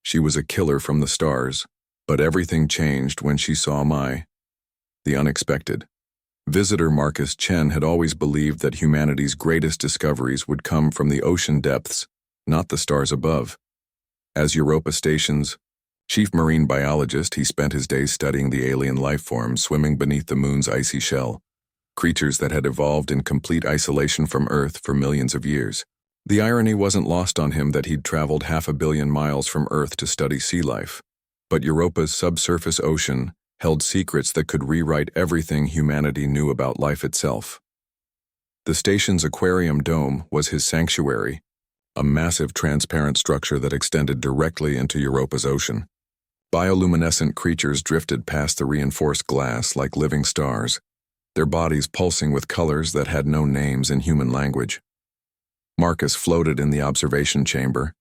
She was a killer from the stars, but everything changed when she saw the unexpected. Visitor Marcus Chen had always believed that humanity's greatest discoveries would come from the ocean depths, not the stars above. As Europa Station's chief marine biologist, he spent his days studying the alien life forms swimming beneath the moon's icy shell, creatures that had evolved in complete isolation from Earth for millions of years. The irony wasn't lost on him that he'd traveled 500 million miles from Earth to study sea life, but Europa's subsurface ocean held secrets that could rewrite everything humanity knew about life itself. The station's aquarium dome was his sanctuary, a massive transparent structure that extended directly into Europa's ocean. Bioluminescent creatures drifted past the reinforced glass like living stars, their bodies pulsing with colors that had no names in human language. Marcus floated in the observation chamber,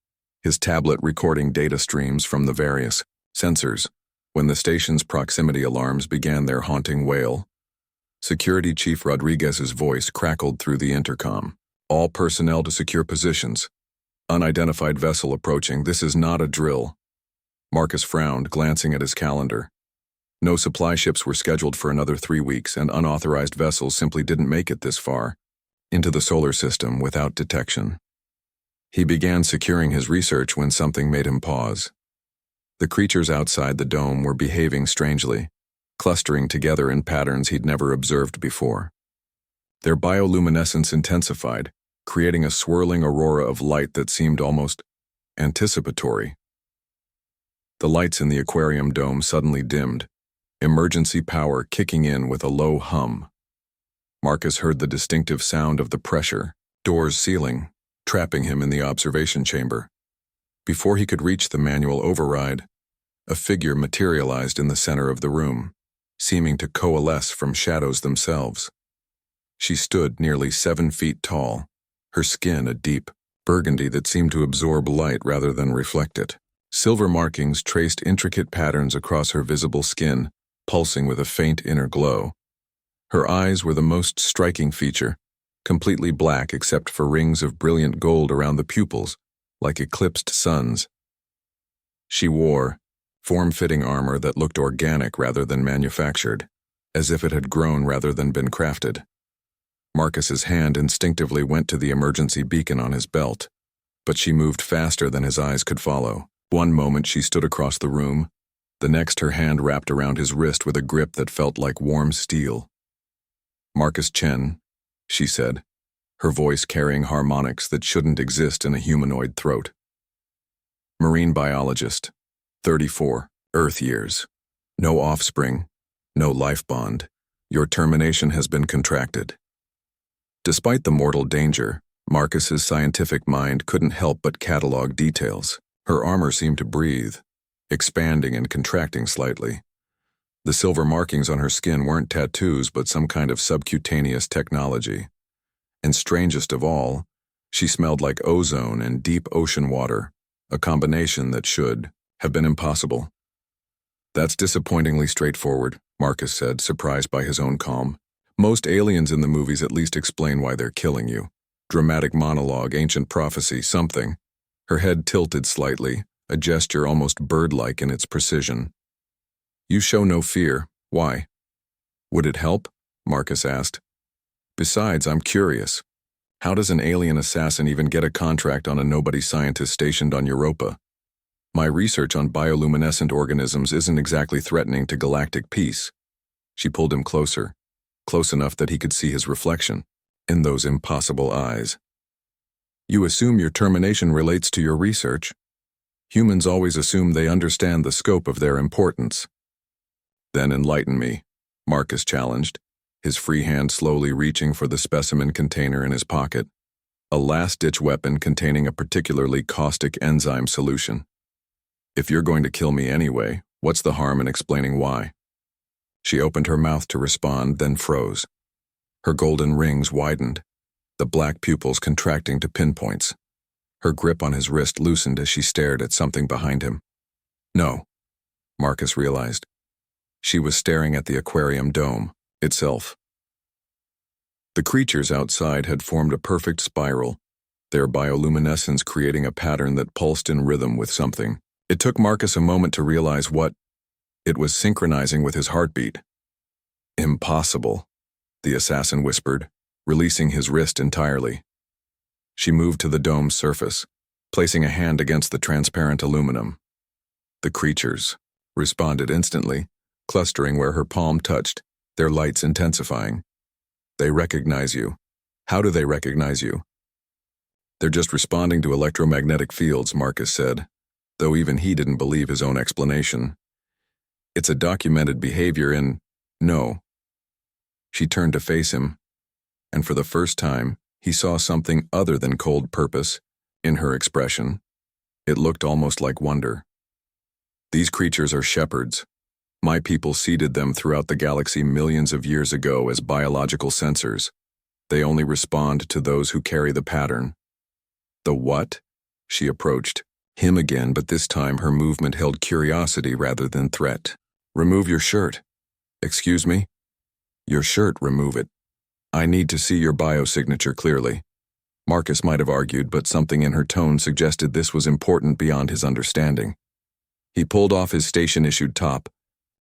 his tablet recording data streams from the various sensors. When the station's proximity alarms began their haunting wail, Security Chief Rodriguez's voice crackled through the intercom. All personnel to secure positions. Unidentified vessel approaching. This is not a drill. Marcus frowned, glancing at his calendar. No supply ships were scheduled for another 3 weeks, and unauthorized vessels simply didn't make it this far into the solar system without detection. He began securing his research when something made him pause. The creatures outside the dome were behaving strangely, clustering together in patterns he'd never observed before. Their bioluminescence intensified, creating a swirling aurora of light that seemed almost anticipatory. The lights in the aquarium dome suddenly dimmed, emergency power kicking in with a low hum. Marcus heard the distinctive sound of the pressure doors sealing, trapping him in the observation chamber. Before he could reach the manual override, a figure materialized in the center of the room, seeming to coalesce from shadows themselves. She stood nearly 7 feet tall, her skin a deep burgundy that seemed to absorb light rather than reflect it. Silver markings traced intricate patterns across her visible skin, pulsing with a faint inner glow. Her eyes were the most striking feature, completely black except for rings of brilliant gold around the pupils, like eclipsed suns. She wore form-fitting armor that looked organic rather than manufactured, as if it had grown rather than been crafted. Marcus's hand instinctively went to the emergency beacon on his belt, but she moved faster than his eyes could follow. One moment she stood across the room, the next her hand wrapped around his wrist with a grip that felt like warm steel. "Marcus Chen," she said, her voice carrying harmonics that shouldn't exist in a humanoid throat. "Marine biologist, 34, Earth years. No offspring, no life bond. Your termination has been contracted." Despite the mortal danger, Marcus's scientific mind couldn't help but catalog details. Her armor seemed to breathe, expanding and contracting slightly. The silver markings on her skin weren't tattoos but some kind of subcutaneous technology. And strangest of all, she smelled like ozone and deep ocean water, a combination that should have been impossible. "That's disappointingly straightforward," Marcus said, surprised by his own calm. "Most aliens in the movies at least explain why they're killing you. Dramatic monologue, ancient prophecy, something." Her head tilted slightly, a gesture almost bird-like in its precision. "You show no fear. Why?" "Would it help?" Marcus asked. "Besides, I'm curious. How does an alien assassin even get a contract on a nobody scientist stationed on Europa? My research on bioluminescent organisms isn't exactly threatening to galactic peace." She pulled him closer, close enough that he could see his reflection in those impossible eyes. "You assume your termination relates to your research. Humans always assume they understand the scope of their importance." "Then enlighten me," Marcus challenged, his free hand slowly reaching for the specimen container in his pocket, a last-ditch weapon containing a particularly caustic enzyme solution. "If you're going to kill me anyway, what's the harm in explaining why?" She opened her mouth to respond, then froze. Her golden rings widened, the black pupils contracting to pinpoints. Her grip on his wrist loosened as she stared at something behind him. "No," Marcus realized. She was staring at the aquarium dome itself. The creatures outside had formed a perfect spiral, their bioluminescence creating a pattern that pulsed in rhythm with something It took Marcus a moment to realize what it was synchronizing with his heartbeat. Impossible, the assassin whispered, releasing his wrist entirely. She moved to the dome's surface, placing a hand against the transparent aluminum. The creatures responded instantly, clustering where her palm touched, their lights intensifying. They recognize you. How do they recognize you? They're just responding to electromagnetic fields, Marcus said, though even he didn't believe his own explanation. It's a documented behavior in... No. She turned to face him, and for the first time, he saw something other than cold purpose in her expression. It looked almost like wonder. These creatures are shepherds. My people seeded them throughout the galaxy millions of years ago as biological sensors. They only respond to those who carry the pattern. The what? She approached him again, but this time her movement held curiosity rather than threat. Remove your shirt. Excuse me? Your shirt, remove it. I need to see your biosignature clearly. Marcus might have argued, but something in her tone suggested this was important beyond his understanding. He pulled off his station-issued top,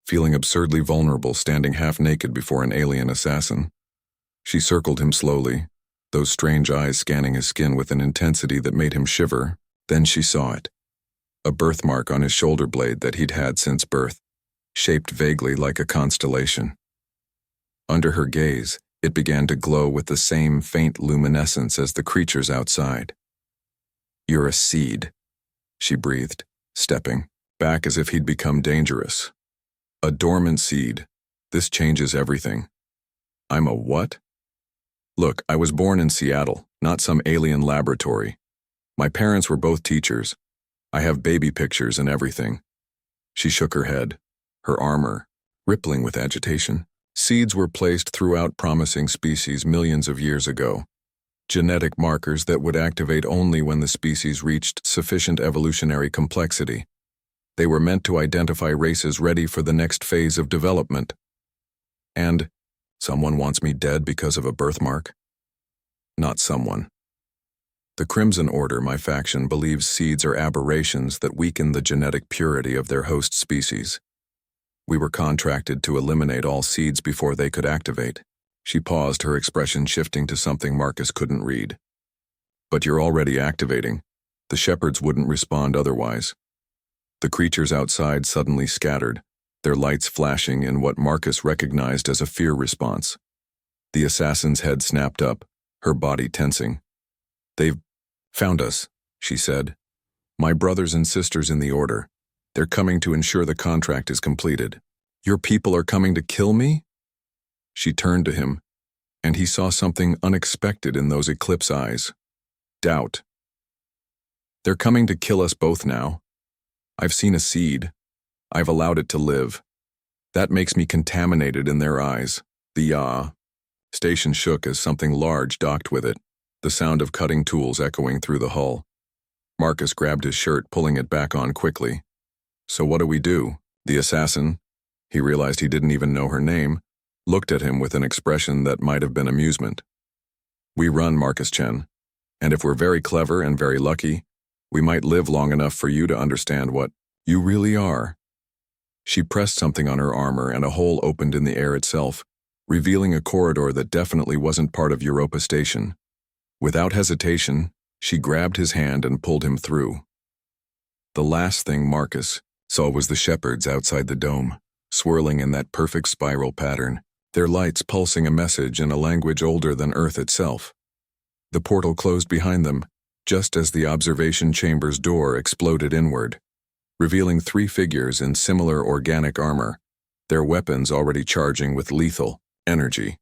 feeling absurdly vulnerable standing half-naked before an alien assassin. She circled him slowly, those strange eyes scanning his skin with an intensity that made him shiver. Then she saw it. A birthmark on his shoulder blade that he'd had since birth, shaped vaguely like a constellation. Under her gaze, it began to glow with the same faint luminescence as the creatures outside. You're a seed, she breathed, stepping back as if he'd become dangerous. A dormant seed. This changes everything. I'm a what? Look, I was born in Seattle, not some alien laboratory. My parents were both teachers. I have baby pictures and everything. She shook her head, her armor rippling with agitation. Seeds were placed throughout promising species millions of years ago. Genetic markers that would activate only when the species reached sufficient evolutionary complexity. They were meant to identify races ready for the next phase of development. And someone wants me dead because of a birthmark? Not someone. The Crimson Order, my faction, believes seeds are aberrations that weaken the genetic purity of their host species. We were contracted to eliminate all seeds before they could activate. She paused, her expression shifting to something Marcus couldn't read. But you're already activating. The shepherds wouldn't respond otherwise. The creatures outside suddenly scattered, their lights flashing in what Marcus recognized as a fear response. The assassin's head snapped up, her body tensing. They've found us, she said. My brothers and sisters in the Order. They're coming to ensure the contract is completed. Your people are coming to kill me? She turned to him, and he saw something unexpected in those eclipse eyes. Doubt. They're coming to kill us both now. I've seen a seed. I've allowed it to live. That makes me contaminated in their eyes. The station shook as something large docked with it, the sound of cutting tools echoing through the hull. Marcus grabbed his shirt, pulling it back on quickly. So what do we do? The assassin, he realized he didn't even know her name, looked at him with an expression that might have been amusement. We run, Marcus Chen, and if we're very clever and very lucky, we might live long enough for you to understand what you really are. She pressed something on her armor and a hole opened in the air itself, revealing a corridor that definitely wasn't part of Europa Station. Without hesitation, she grabbed his hand and pulled him through. The last thing Marcus saw was the shepherds outside the dome, swirling in that perfect spiral pattern, their lights pulsing a message in a language older than Earth itself. The portal closed behind them, just as the observation chamber's door exploded inward, revealing 3 figures in similar organic armor, their weapons already charging with lethal energy.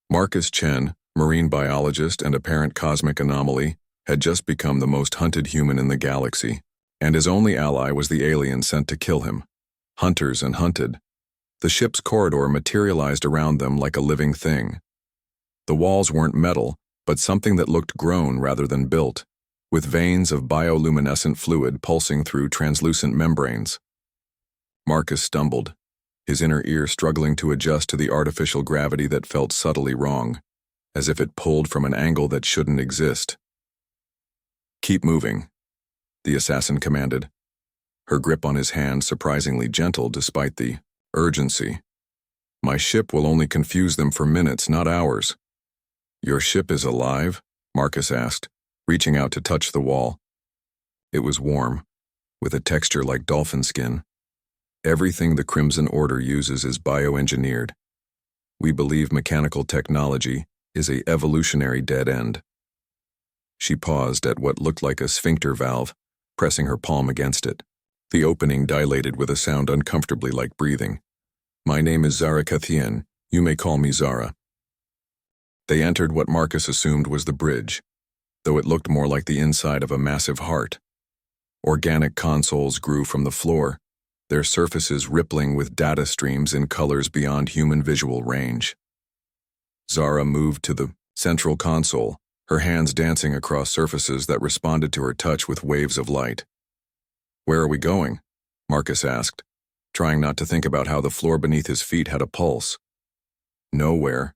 Marcus Chen, marine biologist and apparent cosmic anomaly, had just become the most hunted human in the galaxy, and his only ally was the alien sent to kill him. Hunters and hunted. The ship's corridor materialized around them like a living thing. The walls weren't metal, but something that looked grown rather than built, with veins of bioluminescent fluid pulsing through translucent membranes. Marcus stumbled, his inner ear struggling to adjust to the artificial gravity that felt subtly wrong, as if it pulled from an angle that shouldn't exist. Keep moving, the assassin commanded. her grip on his hand surprisingly gentle despite the urgency. My ship will only confuse them for minutes, not hours. Your ship is alive? Marcus asked, reaching out to touch the wall. It was warm, with a texture like dolphin skin. Everything the Crimson Order uses is bioengineered. We believe mechanical technology is a evolutionary dead end. She paused at what looked like a sphincter valve, pressing her palm against it. The opening dilated with a sound uncomfortably like breathing. My name is Zara Kathien. You may call me Zara. They entered what Marcus assumed was the bridge, though it looked more like the inside of a massive heart. Organic consoles grew from the floor, their surfaces rippling with data streams in colors beyond human visual range. Zara moved to the central console, her hands dancing across surfaces that responded to her touch with waves of light. Where are we going? Marcus asked, trying not to think about how the floor beneath his feet had a pulse. Nowhere,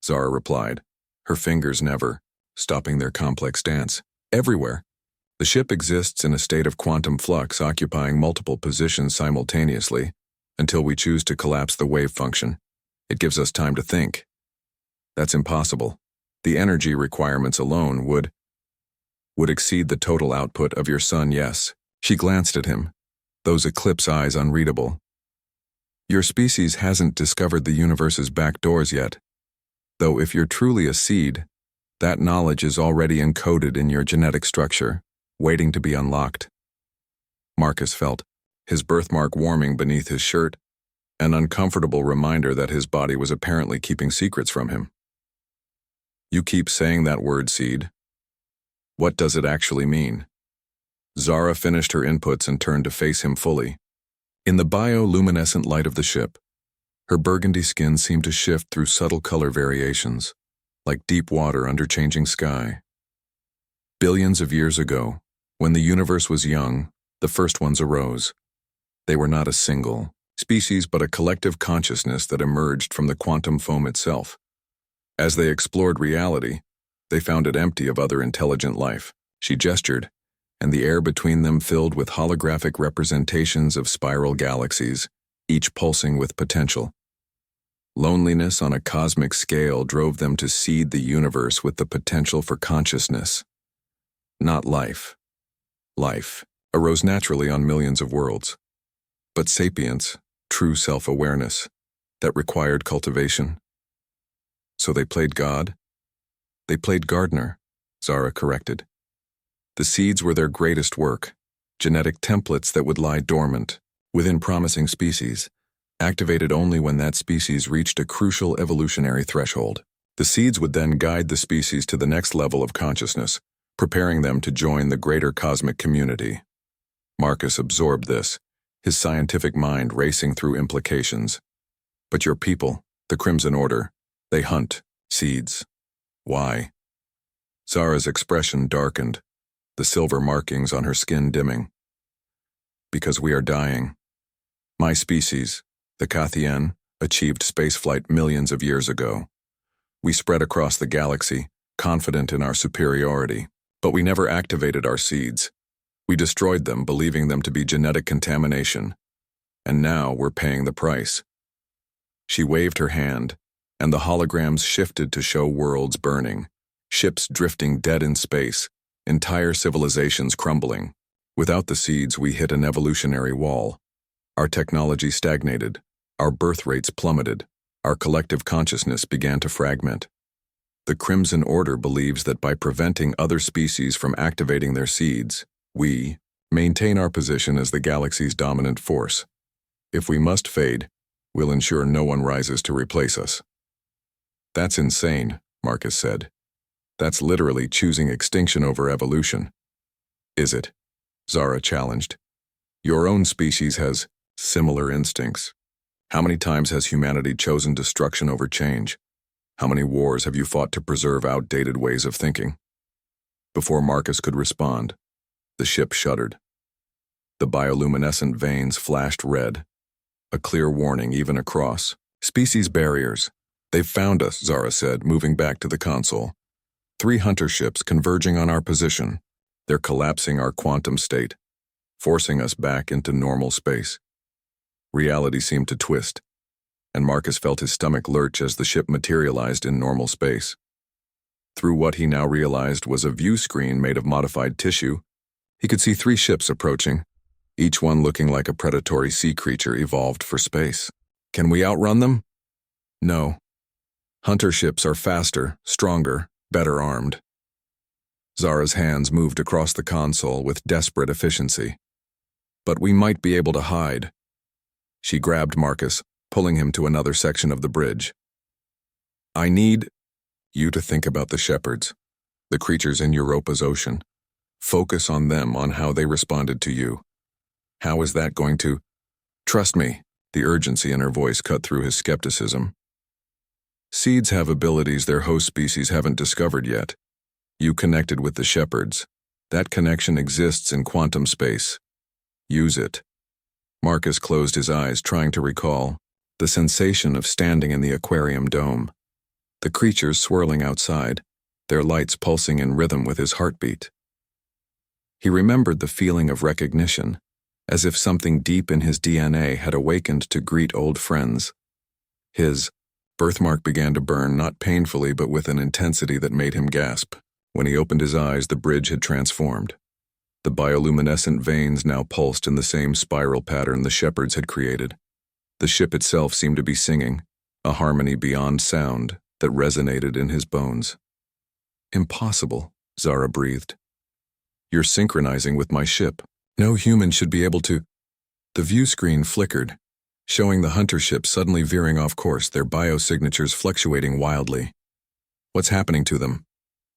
Zara replied, her fingers never stopping their complex dance. Everywhere. The ship exists in a state of quantum flux, occupying multiple positions simultaneously, until we choose to collapse the wave function. It gives us time to think. That's impossible. The energy requirements alone would exceed the total output of your sun, yes. She glanced at him, those eclipse eyes unreadable. Your species hasn't discovered the universe's back doors yet. Though if you're truly a seed, that knowledge is already encoded in your genetic structure, waiting to be unlocked. Marcus felt his birthmark warming beneath his shirt, an uncomfortable reminder that his body was apparently keeping secrets from him. You keep saying that word, seed. What does it actually mean? Zara finished her inputs and turned to face him fully. In the bioluminescent light of the ship, her burgundy skin seemed to shift through subtle color variations, like deep water under changing sky. Billions of years ago, when the universe was young, the first ones arose. They were not a single species but a collective consciousness that emerged from the quantum foam itself. As they explored reality, they found it empty of other intelligent life. She gestured, and the air between them filled with holographic representations of spiral galaxies, each pulsing with potential. Loneliness on a cosmic scale drove them to seed the universe with the potential for consciousness. Not life. Life arose naturally on millions of worlds. But sapience, true self-awareness, that required cultivation. So they played God? They played gardener, Zara corrected. The seeds were their greatest work, genetic templates that would lie dormant, within promising species, activated only when that species reached a crucial evolutionary threshold. The seeds would then guide the species to the next level of consciousness, preparing them to join the greater cosmic community. Marcus absorbed this, his scientific mind racing through implications. But your people, the Crimson Order, they hunt seeds. Why? Zara's expression darkened, the silver markings on her skin dimming. Because we are dying. My species, the Kathien, achieved spaceflight millions of years ago. We spread across the galaxy, confident in our superiority, but we never activated our seeds. We destroyed them, believing them to be genetic contamination. And now we're paying the price. She waved her hand, and the holograms shifted to show worlds burning, ships drifting dead in space, entire civilizations crumbling. Without the seeds, we hit an evolutionary wall. Our technology stagnated, our birth rates plummeted, our collective consciousness began to fragment. The Crimson Order believes that by preventing other species from activating their seeds, we maintain our position as the galaxy's dominant force. If we must fade, we'll ensure no one rises to replace us. That's insane, Marcus said. That's literally choosing extinction over evolution. Is it? Zara challenged. Your own species has similar instincts. How many times has humanity chosen destruction over change? How many wars have you fought to preserve outdated ways of thinking? Before Marcus could respond, the ship shuddered. The bioluminescent veins flashed red, a clear warning even across. Species barriers. They've found us, Zara said, moving back to the console. 3 hunter ships converging on our position. They're collapsing our quantum state. forcing us back into normal space. Reality seemed to twist, and Marcus felt his stomach lurch as the ship materialized in normal space. Through what he now realized was a view screen made of modified tissue, he could see 3 ships approaching, each one looking like a predatory sea creature evolved for space. Can we outrun them? No. Hunter ships are faster, stronger, better armed. Zara's hands moved across the console with desperate efficiency. But we might be able to hide. She grabbed Marcus, pulling him to another section of the bridge. I need you to think about the shepherds, the creatures in Europa's ocean. Focus on them, on how they responded to you. How is that going to... Trust me, the urgency in her voice cut through his skepticism. Seeds have abilities their host species haven't discovered yet. You connected with the shepherds. That connection exists in quantum space. Use it. Marcus closed his eyes, trying to recall the sensation of standing in the aquarium dome. The creatures swirling outside, their lights pulsing in rhythm with his heartbeat. He remembered the feeling of recognition, as if something deep in his DNA had awakened to greet old friends. His birthmark began to burn, not painfully but with an intensity that made him gasp. When he opened his eyes, the bridge had transformed. The bioluminescent veins now pulsed in the same spiral pattern the shepherds had created. The ship itself seemed to be singing, a harmony beyond sound that resonated in his bones. Impossible, Zara breathed. You're synchronizing with my ship. No human should be able to... The view screen flickered, showing the hunter ship suddenly veering off course, their biosignatures fluctuating wildly. What's happening to them?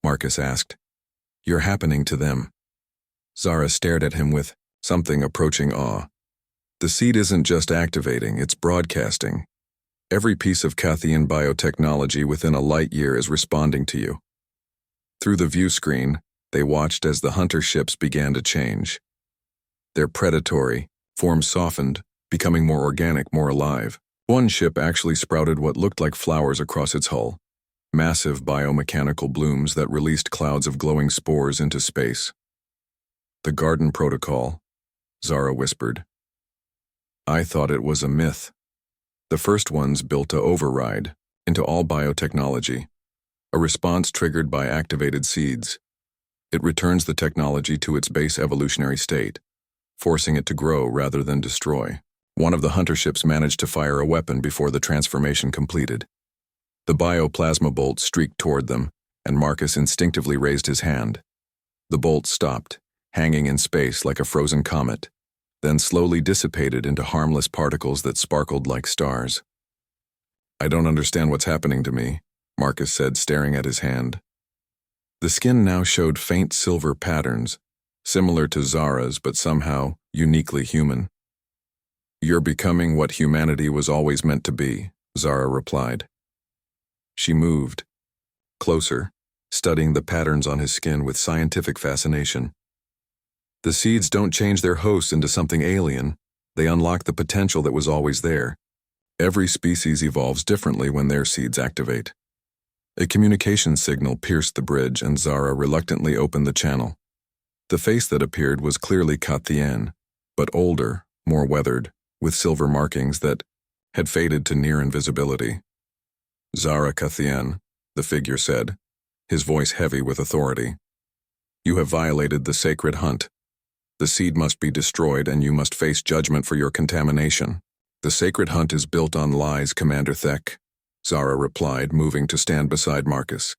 Marcus asked. You're happening to them. Zara stared at him with something approaching awe. The seed isn't just activating, it's broadcasting. Every piece of Cathian biotechnology within a light year is responding to you. Through the view screen, they watched as the hunter ships began to change. Their predatory form softened, becoming more organic, more alive. One ship actually sprouted what looked like flowers across its hull, massive biomechanical blooms that released clouds of glowing spores into space. The garden protocol, Zara whispered. I thought it was a myth. The first ones built to override into all biotechnology, a response triggered by activated seeds. It returns the technology to its base evolutionary state, forcing it to grow rather than destroy. One of the hunter ships managed to fire a weapon before the transformation completed. The bioplasma bolt streaked toward them, and Marcus instinctively raised his hand. The bolt stopped, hanging in space like a frozen comet, then slowly dissipated into harmless particles that sparkled like stars. I don't understand what's happening to me, Marcus said, staring at his hand. The skin now showed faint silver patterns, similar to Zara's but somehow uniquely human. You're becoming what humanity was always meant to be, Zara replied. She moved, closer, studying the patterns on his skin with scientific fascination. The seeds don't change their hosts into something alien. They unlock the potential that was always there. Every species evolves differently when their seeds activate. A communication signal pierced the bridge, and Zara reluctantly opened the channel. The face that appeared was clearly Cathian, but older, more weathered, with silver markings that had faded to near invisibility. Zara Cathian, the figure said, his voice heavy with authority. You have violated the sacred hunt. The seed must be destroyed, and you must face judgment for your contamination. The sacred hunt is built on lies, Commander Thek, Zara replied, moving to stand beside Marcus.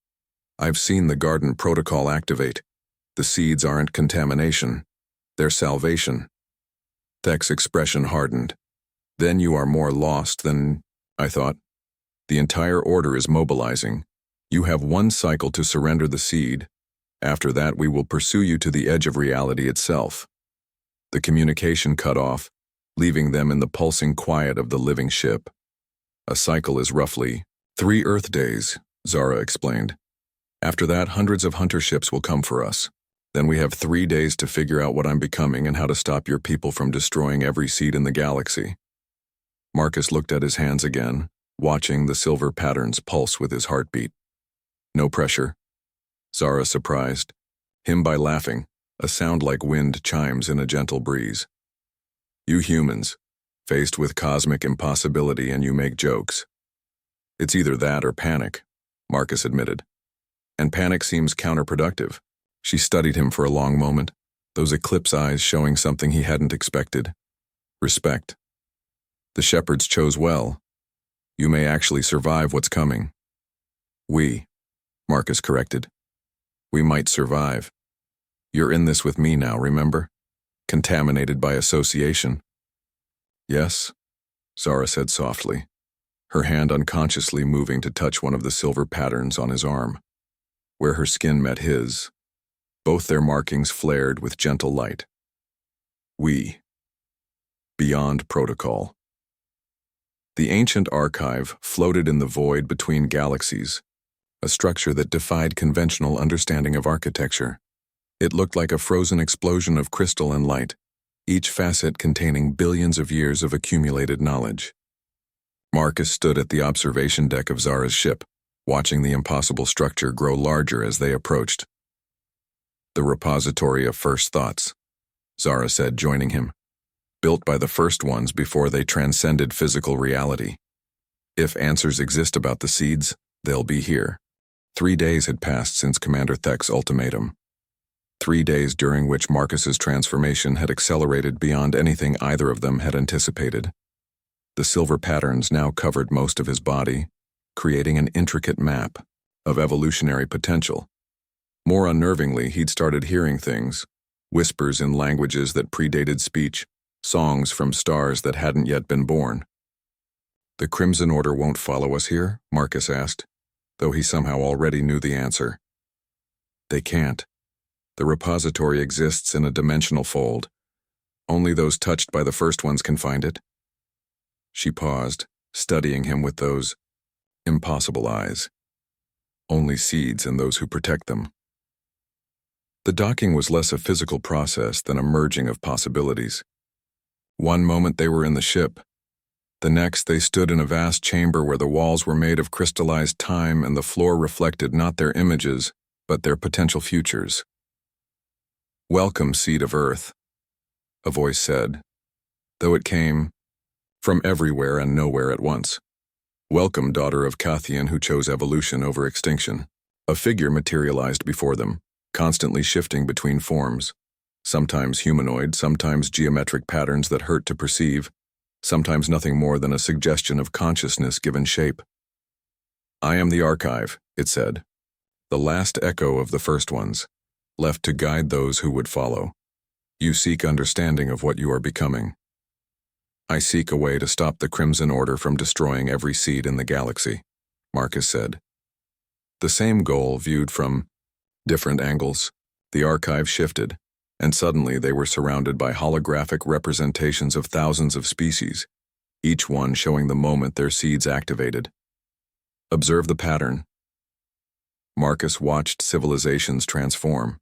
I've seen the garden protocol activate. The seeds aren't contamination. They're salvation. Thek's expression hardened. Then you are more lost than I thought. The entire order is mobilizing. You have one cycle to surrender the seed. After that, we will pursue you to the edge of reality itself. The communication cut off, leaving them in the pulsing quiet of the living ship. A cycle is roughly 3 Earth days, Zara explained. After that, hundreds of hunter ships will come for us. Then we have 3 days to figure out what I'm becoming and how to stop your people from destroying every seed in the galaxy. Marcus looked at his hands again, watching the silver patterns pulse with his heartbeat. No pressure. Zara surprised him by laughing. a sound like wind chimes in a gentle breeze. You humans, faced with cosmic impossibility and you make jokes. It's either that or panic, Marcus admitted. And panic seems counterproductive. She studied him for a long moment, those eclipse eyes showing something he hadn't expected. Respect. The shepherds chose well. You may actually survive what's coming. We, Marcus corrected. We might survive. You're in this with me now, remember? Contaminated by association. Yes, Zara said softly, her hand unconsciously moving to touch one of the silver patterns on his arm. Where her skin met his, both their markings flared with gentle light. We. Beyond protocol. The ancient archive floated in the void between galaxies, a structure that defied conventional understanding of architecture. It looked like a frozen explosion of crystal and light, each facet containing billions of years of accumulated knowledge. Marcus stood at the observation deck of Zara's ship, watching the impossible structure grow larger as they approached. The repository of first thoughts, Zara said, joining him. Built by the first ones before they transcended physical reality. If answers exist about the seeds, they'll be here. 3 days had passed since Commander Thek's ultimatum. 3 days during which Marcus's transformation had accelerated beyond anything either of them had anticipated. The silver patterns now covered most of his body, creating an intricate map of evolutionary potential. More unnervingly, he'd started hearing things, whispers in languages that predated speech, songs from stars that hadn't yet been born. The Crimson Order won't follow us here? Marcus asked, though he somehow already knew the answer. They can't. The repository exists in a dimensional fold. Only those touched by the first ones can find it. She paused, studying him with those impossible eyes. Only seeds and those who protect them. The docking was less a physical process than a merging of possibilities. One moment they were in the ship. The next they stood in a vast chamber where the walls were made of crystallized time and the floor reflected not their images, but their potential futures. Welcome, seed of Earth, a voice said, though it came from everywhere and nowhere at once. Welcome, daughter of Cathian who chose evolution over extinction. A figure materialized before them, constantly shifting between forms. Sometimes humanoid, sometimes geometric patterns that hurt to perceive, sometimes nothing more than a suggestion of consciousness given shape. I am the archive, it said, the last echo of the first ones, left to guide those who would follow. You seek understanding of what you are becoming. I seek a way to stop the Crimson Order from destroying every seed in the galaxy, Marcus said. The same goal viewed from different angles. The archive shifted, and suddenly they were surrounded by holographic representations of thousands of species, each one showing the moment their seeds activated. Observe the pattern. Marcus watched civilizations transform.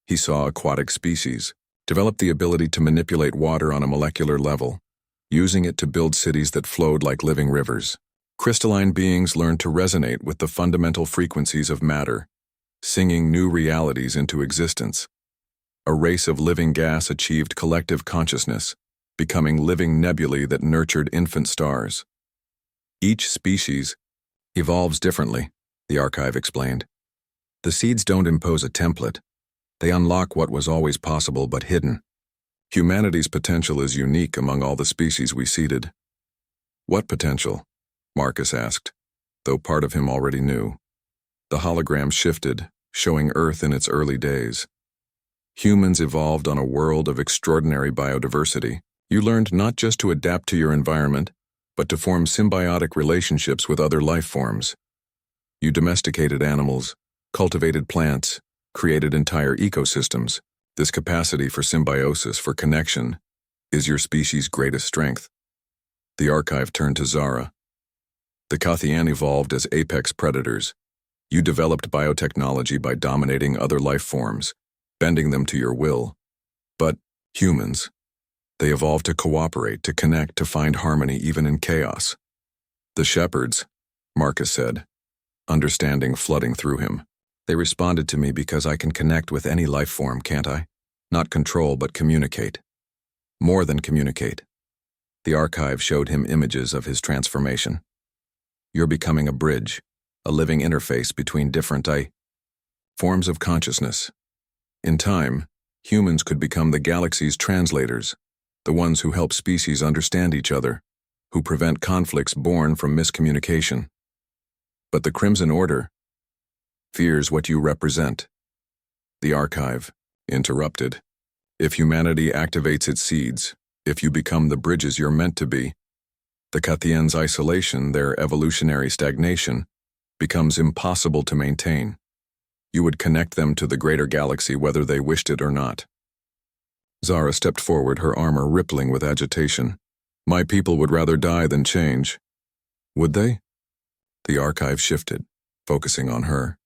He saw aquatic species develop the ability to manipulate water on a molecular level, using it to build cities that flowed like living rivers. Crystalline beings learned to resonate with the fundamental frequencies of matter, singing new realities into existence. A race of living gas achieved collective consciousness, becoming living nebulae that nurtured infant stars. Each species evolves differently, the archive explained. The seeds don't impose a template. They unlock what was always possible but hidden. Humanity's potential is unique among all the species we seeded. What potential? Marcus asked, though part of him already knew. The hologram shifted, showing Earth in its early days. Humans evolved on a world of extraordinary biodiversity. You learned not just to adapt to your environment, but to form symbiotic relationships with other life forms. You domesticated animals, cultivated plants, created entire ecosystems. This capacity for symbiosis, for connection, is your species' greatest strength. The archive turned to Zara. The Cathian evolved as apex predators. You developed biotechnology by dominating other life forms, bending them to your will. But humans, they evolved to cooperate, to connect, to find harmony even in chaos. The shepherds, Marcus said, understanding flooding through him. They responded to me because I can connect with any life form, can't I? Not control, but communicate. More than communicate. The archive showed him images of his transformation. You're becoming a bridge, a living interface between different forms of consciousness. In time, humans could become the galaxy's translators, the ones who help species understand each other, who prevent conflicts born from miscommunication. But the Crimson Order fears what you represent. The archive interrupted. If humanity activates its seeds, if you become the bridges you're meant to be, the Cathien's isolation, their evolutionary stagnation, becomes impossible to maintain. You would connect them to the greater galaxy whether they wished it or not. Zara stepped forward, her armor rippling with agitation. My people would rather die than change. Would they? The archive shifted, focusing on her.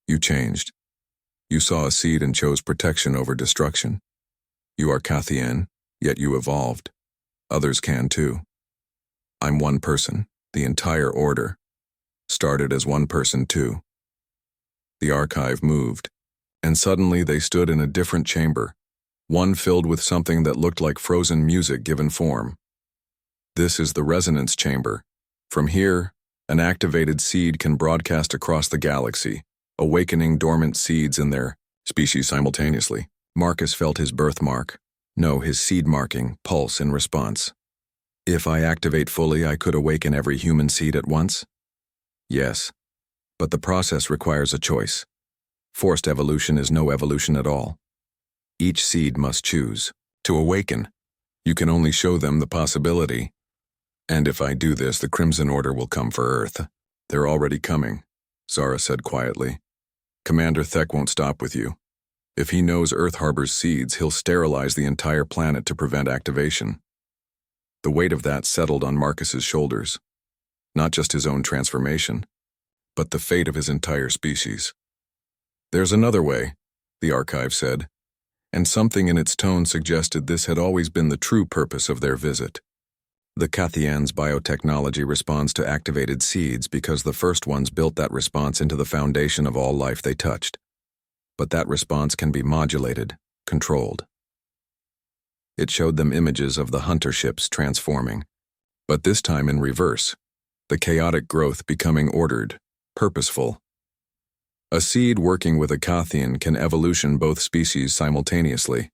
You changed. You saw a seed and chose protection over destruction. You are Cathien, yet you evolved. Others can too. I'm one person, the entire order. Started as one person too. The archive moved, and suddenly they stood in a different chamber, one filled with something that looked like frozen music given form. This is the resonance chamber. From here, an activated seed can broadcast across the galaxy, awakening dormant seeds in their species simultaneously. Marcus felt his birthmark, no, his seed marking, pulse in response. If I activate fully, I could awaken every human seed at once? Yes, but the process requires a choice. Forced evolution is no evolution at all. Each seed must choose. To awaken, you can only show them the possibility. And if I do this, the Crimson Order will come for Earth. They're already coming, Zara said quietly. Commander Thek won't stop with you. If he knows Earth harbors seeds, he'll sterilize the entire planet to prevent activation. The weight of that settled on Marcus's shoulders. Not just his own transformation, but the fate of his entire species. There's another way, the archive said, and something in its tone suggested this had always been the true purpose of their visit. The Cathien's biotechnology responds to activated seeds because the first ones built that response into the foundation of all life they touched. But that response can be modulated, controlled. It showed them images of the hunter ships transforming, but this time in reverse, the chaotic growth becoming ordered, purposeful. A seed working with a Cathien can evolution both species simultaneously.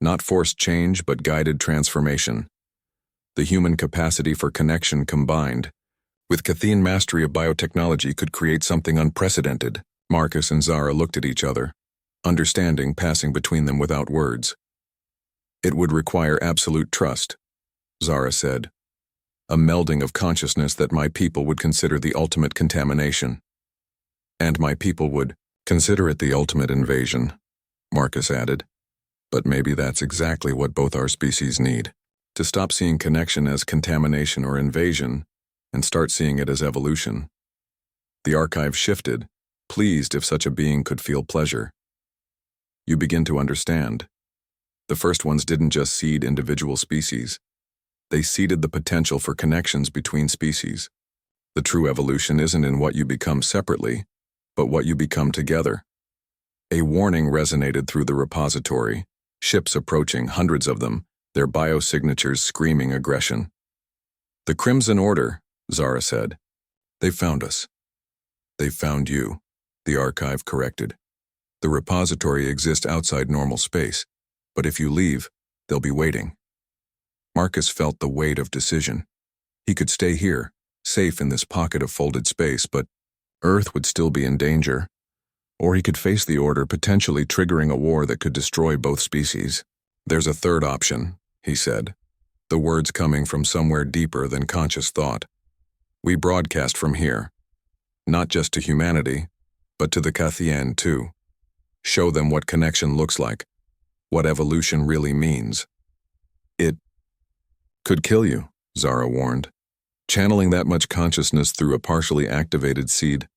Not forced change, but guided transformation. The human capacity for connection combined, with Cathien mastery of biotechnology, could create something unprecedented. Marcus and Zara looked at each other, understanding passing between them without words. It would require absolute trust, Zara said. A melding of consciousness that my people would consider the ultimate contamination. And my people would consider it the ultimate invasion, Marcus added. But maybe that's exactly what both our species need. To stop seeing connection as contamination or invasion, and start seeing it as evolution. The archive shifted, pleased if such a being could feel pleasure. You begin to understand. The first ones didn't just seed individual species. They seeded the potential for connections between species. The true evolution isn't in what you become separately, but what you become together. A warning resonated through the repository, ships approaching, hundreds of them, their biosignatures screaming aggression. The Crimson Order, Zara said. They found us. They found you, the archive corrected. The repository exists outside normal space, but if you leave, they'll be waiting. Marcus felt the weight of decision. He could stay here, safe in this pocket of folded space, but Earth would still be in danger. Or he could face the Order, potentially triggering a war that could destroy both species. There's a third option, he said, the words coming from somewhere deeper than conscious thought. We broadcast from here, not just to humanity, but to the Cathien too. Show them what connection looks like, what evolution really means. It could kill you, Zara warned. Channeling that much consciousness through a partially activated seed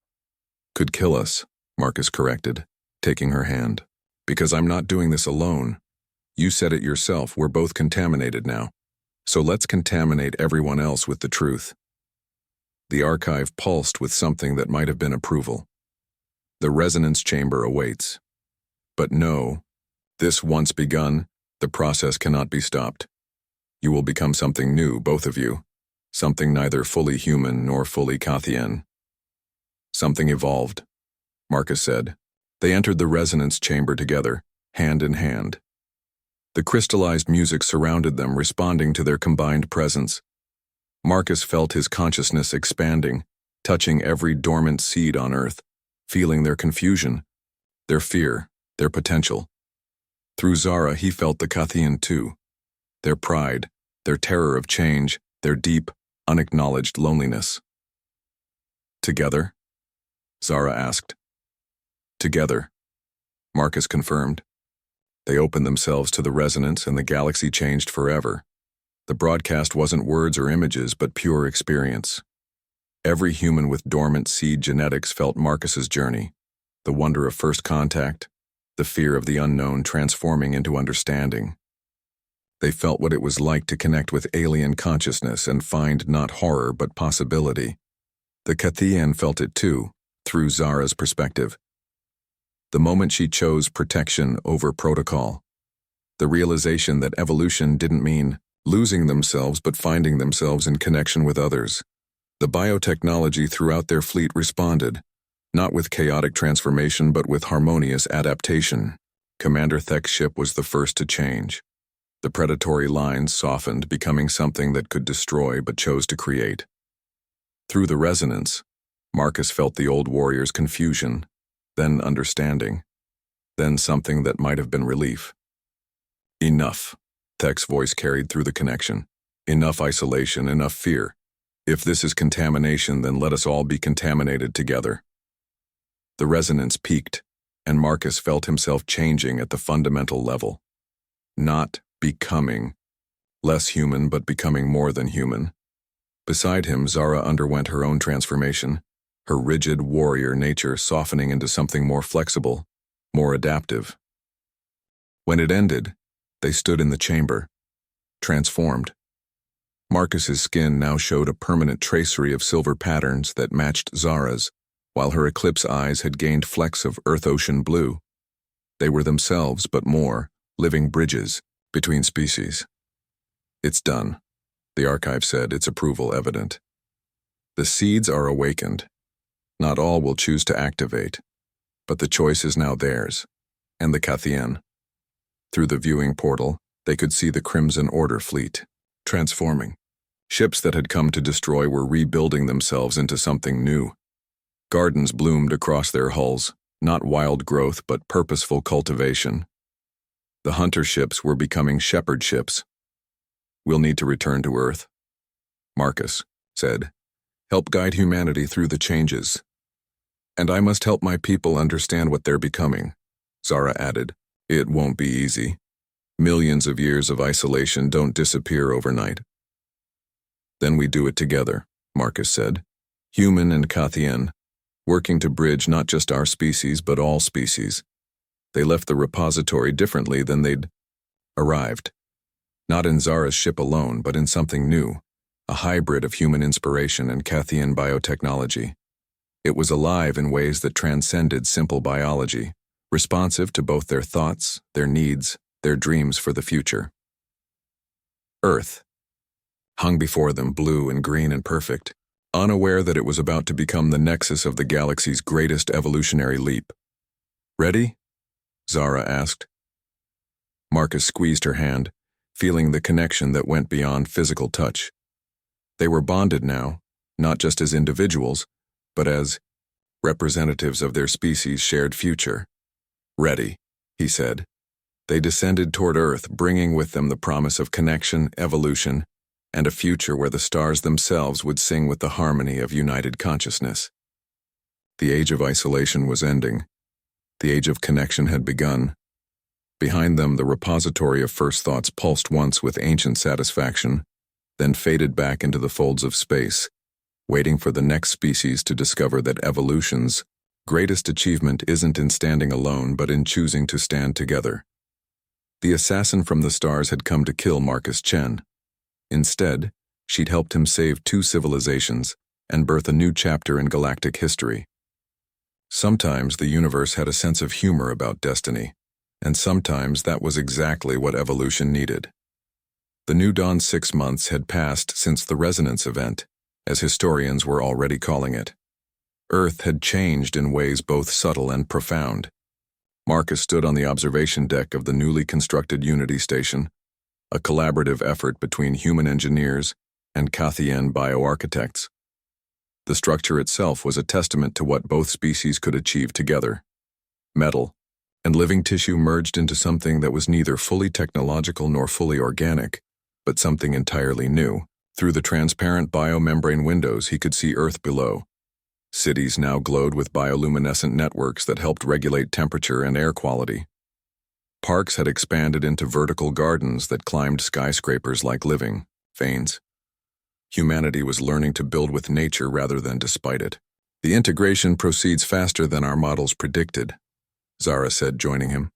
could kill us, Marcus corrected, taking her hand. Because I'm not doing this alone. You said it yourself, we're both contaminated now. So let's contaminate everyone else with the truth. The archive pulsed with something that might have been approval. The resonance chamber awaits. But no, This once begun, the process cannot be stopped. You will become something new, both of you. Something neither fully human nor fully Cathian. Something evolved, Marcus said. They entered the resonance chamber together, hand in hand. The crystallized music surrounded them, responding to their combined presence. Marcus felt his consciousness expanding, touching every dormant seed on Earth, feeling their confusion, their fear, their potential. Through Zara, he felt the Cathian too. Their pride, their terror of change, their deep, unacknowledged loneliness. Together? Zara asked. Together, Marcus confirmed. They opened themselves to the resonance and the galaxy changed forever. The broadcast wasn't words or images, but pure experience. Every human with dormant seed genetics felt Marcus's journey, the wonder of first contact, the fear of the unknown transforming into understanding. They felt what it was like to connect with alien consciousness and find not horror but possibility. The Cathian felt it too, through Zara's perspective. The moment she chose protection over protocol. The realization that evolution didn't mean losing themselves but finding themselves in connection with others. The biotechnology throughout their fleet responded, not with chaotic transformation but with harmonious adaptation. Commander Thek's ship was the first to change. The predatory lines softened, becoming something that could destroy but chose to create. Through the resonance, Marcus felt the old warrior's confusion, then understanding, then something that might have been relief. Enough, Thek's voice carried through the connection. Enough isolation, enough fear. If this is contamination, then let us all be contaminated together. The resonance peaked, and Marcus felt himself changing at the fundamental level. Not becoming less human, but becoming more than human. Beside him, Zara underwent her own transformation, her rigid warrior nature softening into something more flexible, more adaptive. When it ended, they stood in the chamber, transformed. Marcus's skin now showed a permanent tracery of silver patterns that matched Zara's, while her eclipse eyes had gained flecks of earth-ocean blue. They were themselves, but more, living bridges between species. It's done, the archive said, its approval evident. The seeds are awakened. Not all will choose to activate, but the choice is now theirs, and the Cathian. Through the viewing portal, they could see the Crimson Order fleet, transforming. Ships that had come to destroy were rebuilding themselves into something new. Gardens bloomed across their hulls, not wild growth but purposeful cultivation. The hunter ships were becoming shepherd ships. We'll need to return to Earth, Marcus said. Help guide humanity through the changes. And I must help my people understand what they're becoming, Zara added. It won't be easy. Millions of years of isolation don't disappear overnight. Then we do it together, Marcus said. Human and Cathian, working to bridge not just our species but all species. They left the repository differently than they'd arrived. Not in Zara's ship alone, but in something new, a hybrid of human inspiration and Cathian biotechnology. It was alive in ways that transcended simple biology, responsive to both their thoughts, their needs, their dreams for the future. Earth hung before them, blue and green and perfect, unaware that it was about to become the nexus of the galaxy's greatest evolutionary leap. Ready? Zara asked. Marcus squeezed her hand, feeling the connection that went beyond physical touch. They were bonded now, not just as individuals, but as representatives of their species' shared future. Ready, he said. They descended toward Earth, bringing with them the promise of connection, evolution, and a future where the stars themselves would sing with the harmony of united consciousness. The age of isolation was ending. The age of connection had begun. Behind them, the repository of first thoughts pulsed once with ancient satisfaction, then faded back into the folds of space, waiting for the next species to discover that evolution's greatest achievement isn't in standing alone but in choosing to stand together. The assassin from the stars had come to kill Marcus Chen. Instead, she'd helped him save 2 civilizations and birth a new chapter in galactic history. Sometimes the universe had a sense of humor about destiny, And sometimes that was exactly what evolution needed. The New Dawn's 6 months had passed since the resonance event, as historians were already calling it. Earth had changed in ways both subtle and profound. Marcus stood on the observation deck of the newly constructed Unity Station, a collaborative effort between human engineers and Cathian bioarchitects. The structure itself was a testament to what both species could achieve together. Metal and living tissue merged into something that was neither fully technological nor fully organic, but something entirely new. Through the transparent biomembrane windows, he could see Earth below. Cities now glowed with bioluminescent networks that helped regulate temperature and air quality. Parks had expanded into vertical gardens that climbed skyscrapers like living veins. Humanity was learning to build with nature rather than despite it. The integration proceeds faster than our models predicted, Zara said, joining him.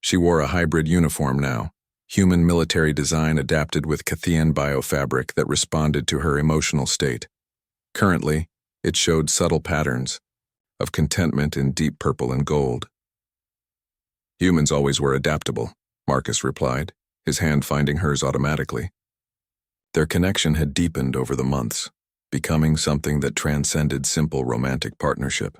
She wore a hybrid uniform now, human military design adapted with Cathian biofabric that responded to her emotional state. Currently, it showed subtle patterns of contentment in deep purple and gold. Humans always were adaptable, Marcus replied, his hand finding hers automatically. Their connection had deepened over the months, becoming something that transcended simple romantic partnership.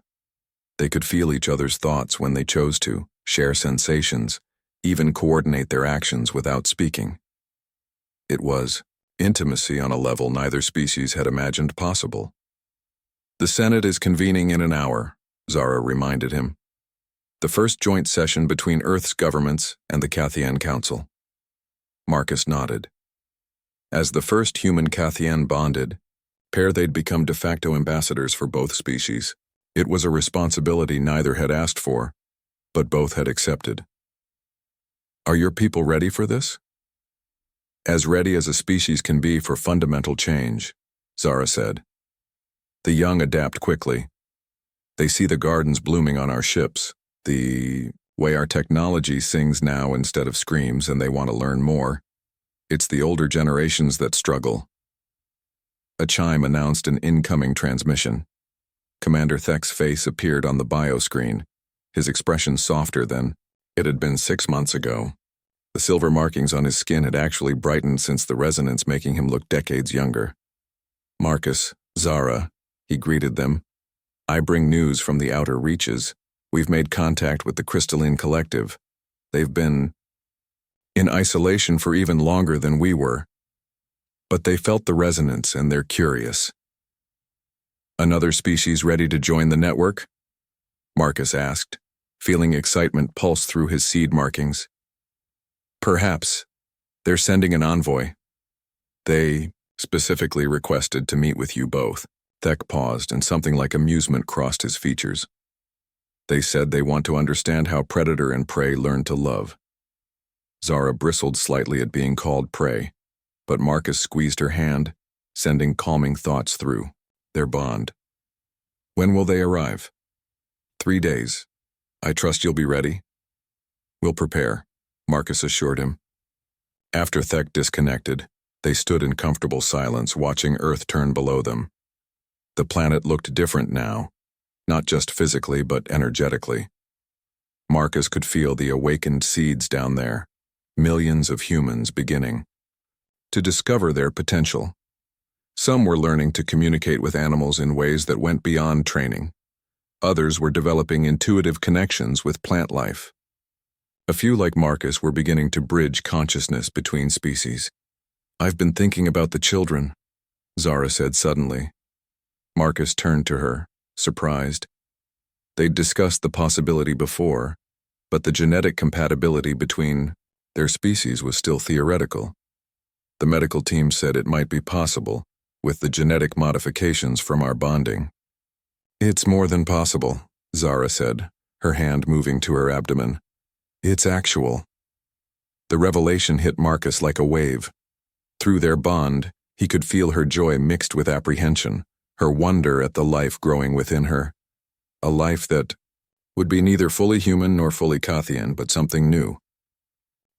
They could feel each other's thoughts when they chose to, share sensations, even coordinate their actions without speaking. It was intimacy on a level neither species had imagined possible. The Senate is convening in an hour, Zara reminded him. The first joint session between Earth's governments and the Cathian Council. Marcus nodded. As the first human Cathian bonded, they'd become de facto ambassadors for both species. It was a responsibility neither had asked for, but both had accepted. Are your people ready for this? As ready as a species can be for fundamental change, Zara said. The young adapt quickly. They see the gardens blooming on our ships, the way our technology sings now instead of screams, and they want to learn more. It's the older generations that struggle. A chime announced an incoming transmission. Commander Thek's face appeared on the bio screen, his expression softer than it had been 6 months ago. The silver markings on his skin had actually brightened since the resonance, making him look decades younger. Marcus, Zara, he greeted them. I bring news from the outer reaches. We've made contact with the Crystalline Collective. They've been in isolation for even longer than we were. But they felt the resonance and they're curious. Another species ready to join the network? Marcus asked, feeling excitement pulse through his seed markings. Perhaps. They're sending an envoy. They specifically requested to meet with you both. Thek paused, and something like amusement crossed his features. They said they want to understand how predator and prey learn to love. Zara bristled slightly at being called prey, but Marcus squeezed her hand, sending calming thoughts through their bond. When will they arrive? 3 days. I trust you'll be ready. We'll prepare, Marcus assured him. After Thek disconnected, they stood in comfortable silence, watching Earth turn below them. The planet looked different now, not just physically but energetically. Marcus could feel the awakened seeds down there, millions of humans beginning to discover their potential. Some were learning to communicate with animals in ways that went beyond training. Others were developing intuitive connections with plant life. A few, like Marcus, were beginning to bridge consciousness between species. I've been thinking about the children, Zara said suddenly. Marcus turned to her, surprised. They'd discussed the possibility before, but the genetic compatibility between their species was still theoretical. The medical team said it might be possible, with the genetic modifications from our bonding. It's more than possible, Zara said, her hand moving to her abdomen. It's actual. The revelation hit Marcus like a wave. Through their bond, he could feel her joy mixed with apprehension, her wonder at the life growing within her. A life that would be neither fully human nor fully Cathian, but something new.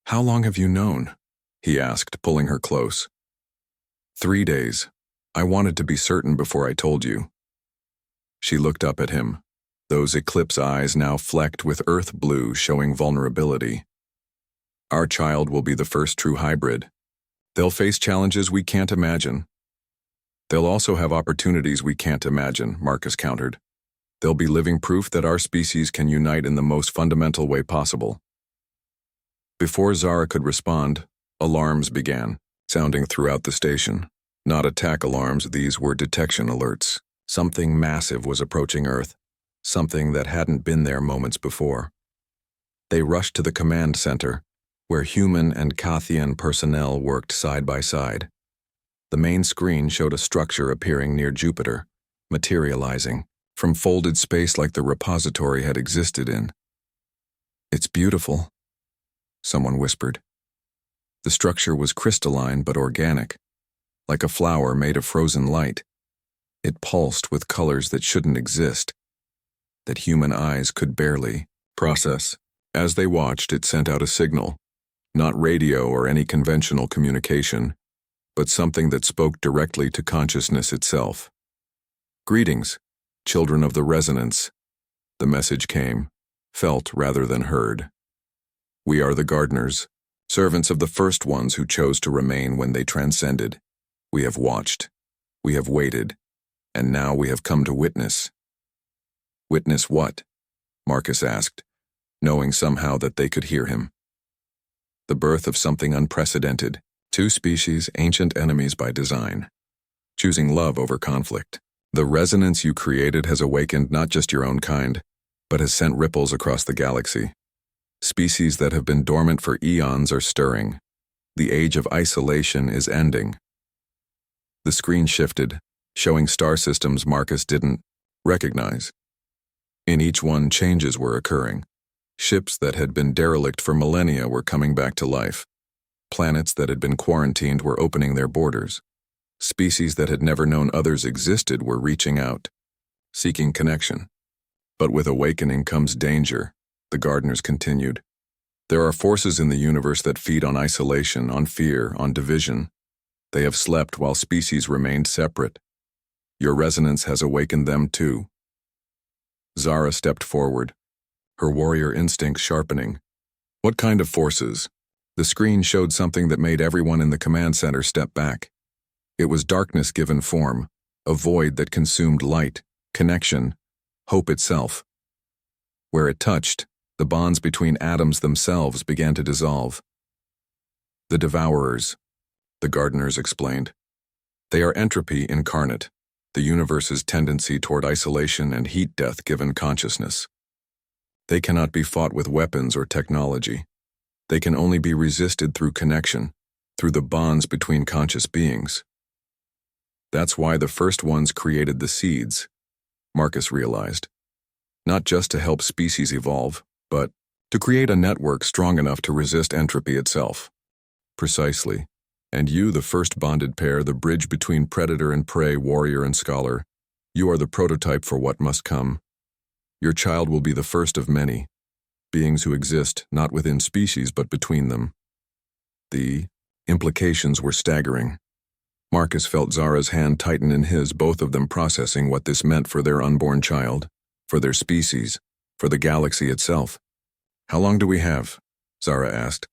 How long have you known? He asked, pulling her close. 3 days. I wanted to be certain before I told you. She looked up at him, those eclipse eyes now flecked with earth blue showing vulnerability. Our child will be the first true hybrid. They'll face challenges we can't imagine. They'll also have opportunities we can't imagine, Marcus countered. They'll be living proof that our species can unite in the most fundamental way possible. Before Zara could respond, alarms began, sounding throughout the station. Not attack alarms, these were detection alerts. Something massive was approaching Earth, something that hadn't been there moments before. They rushed to the command center, where human and Kathian personnel worked side by side. The main screen showed a structure appearing near Jupiter, materializing from folded space like the repository had existed in. "It's beautiful," someone whispered. The structure was crystalline but organic, like a flower made of frozen light. It pulsed with colors that shouldn't exist, that human eyes could barely process. As they watched, it sent out a signal, not radio or any conventional communication, but something that spoke directly to consciousness itself. "Greetings, children of the resonance," the message came, felt rather than heard. "We are the gardeners, servants of the first ones who chose to remain when they transcended. We have watched, we have waited, and now we have come to witness." "Witness what?" Marcus asked, knowing somehow that they could hear him. "The birth of something unprecedented, two species, ancient enemies by design, choosing love over conflict. The resonance you created has awakened not just your own kind, but has sent ripples across the galaxy. Species that have been dormant for eons are stirring. The age of isolation is ending." The screen shifted, showing star systems Marcus didn't recognize. In each one, changes were occurring. Ships that had been derelict for millennia were coming back to life. Planets that had been quarantined were opening their borders. Species that had never known others existed were reaching out, seeking connection. But with awakening comes danger, the gardeners continued. There are forces in the universe that feed on isolation, on fear, on division. They have slept while species remained separate. Your resonance has awakened them too. Zara stepped forward, her warrior instinct sharpening. "What kind of forces?" The screen showed something that made everyone in the command center step back. It was darkness given form, a void that consumed light, connection, hope itself. Where it touched, the bonds between atoms themselves began to dissolve. "The Devourers," the gardeners explained. "They are entropy incarnate, the universe's tendency toward isolation and heat death given consciousness. They cannot be fought with weapons or technology. They can only be resisted through connection, through the bonds between conscious beings. That's why the first ones created the seeds," Marcus realized. Not just to help species evolve, but to create a network strong enough to resist entropy itself. "Precisely. And you, the first bonded pair, the bridge between predator and prey, warrior and scholar, you are the prototype for what must come. Your child will be the first of many, beings who exist not within species but between them." The implications were staggering. Marcus felt Zara's hand tighten in his, both of them processing what this meant for their unborn child, for their species, for the galaxy itself. "How long do we have?" Zara asked.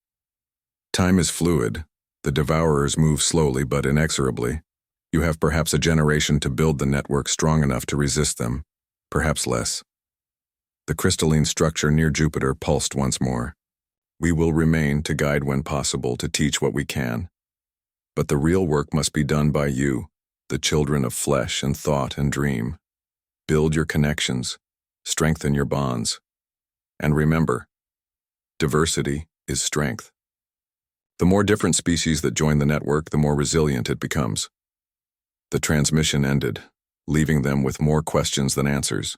"Time is fluid. The Devourers move slowly but inexorably. You have perhaps a generation to build the network strong enough to resist them, perhaps less." The crystalline structure near Jupiter pulsed once more. "We will remain to guide when possible, to teach what we can. But the real work must be done by you, the children of flesh and thought and dream. Build your connections, strengthen your bonds. And remember, diversity is strength. The more different species that join the network, the more resilient it becomes." The transmission ended, leaving them with more questions than answers,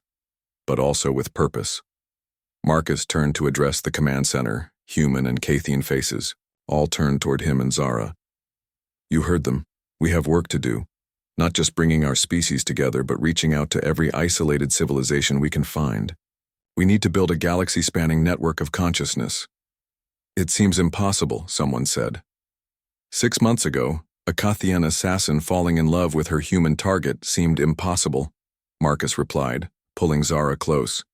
but also with purpose. Marcus turned to address the command center, human and Kathian faces, all turned toward him and Zara. "You heard them. We have work to do, not just bringing our species together, but reaching out to every isolated civilization we can find. We need to build a galaxy-spanning network of consciousness." "It seems impossible," someone said. 6 months ago, a Kathian assassin falling in love with her human target seemed impossible, Marcus replied, pulling Zara close.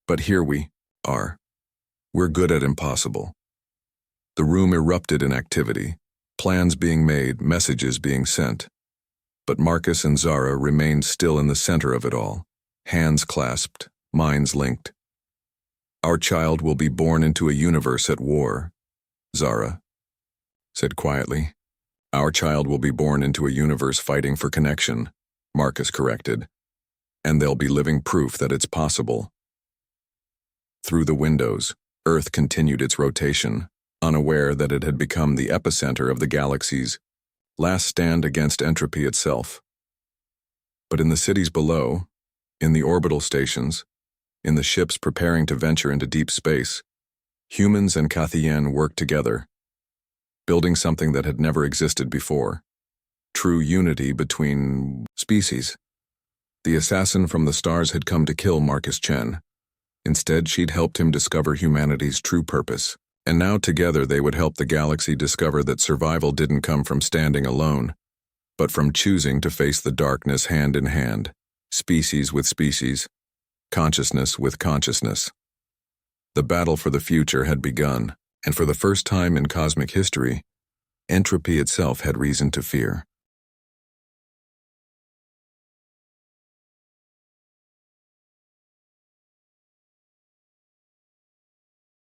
But here we are. We're good at impossible. The room erupted in activity, plans being made, messages being sent. But Marcus and Zara remained still in the center of it all, hands clasped, minds linked. Our child will be born into a universe at war, Zara said quietly. Our child will be born into a universe fighting for connection, Marcus corrected. And they'll be living proof that it's possible. Through the windows, Earth continued its rotation, unaware that it had become the epicenter of the galaxy's last stand against entropy itself. But in the cities below, in the orbital stations, in the ships preparing to venture into deep space, humans and Cathian worked together, building something that had never existed before. True unity between species. The assassin from the stars had come to kill Marcus Chen. Instead, she'd helped him discover humanity's true purpose. And now together they would help the galaxy discover that survival didn't come from standing alone, but from choosing to face the darkness hand in hand, species with species, consciousness with consciousness. The battle for the future had begun, and for the first time in cosmic history, entropy itself had reason to fear.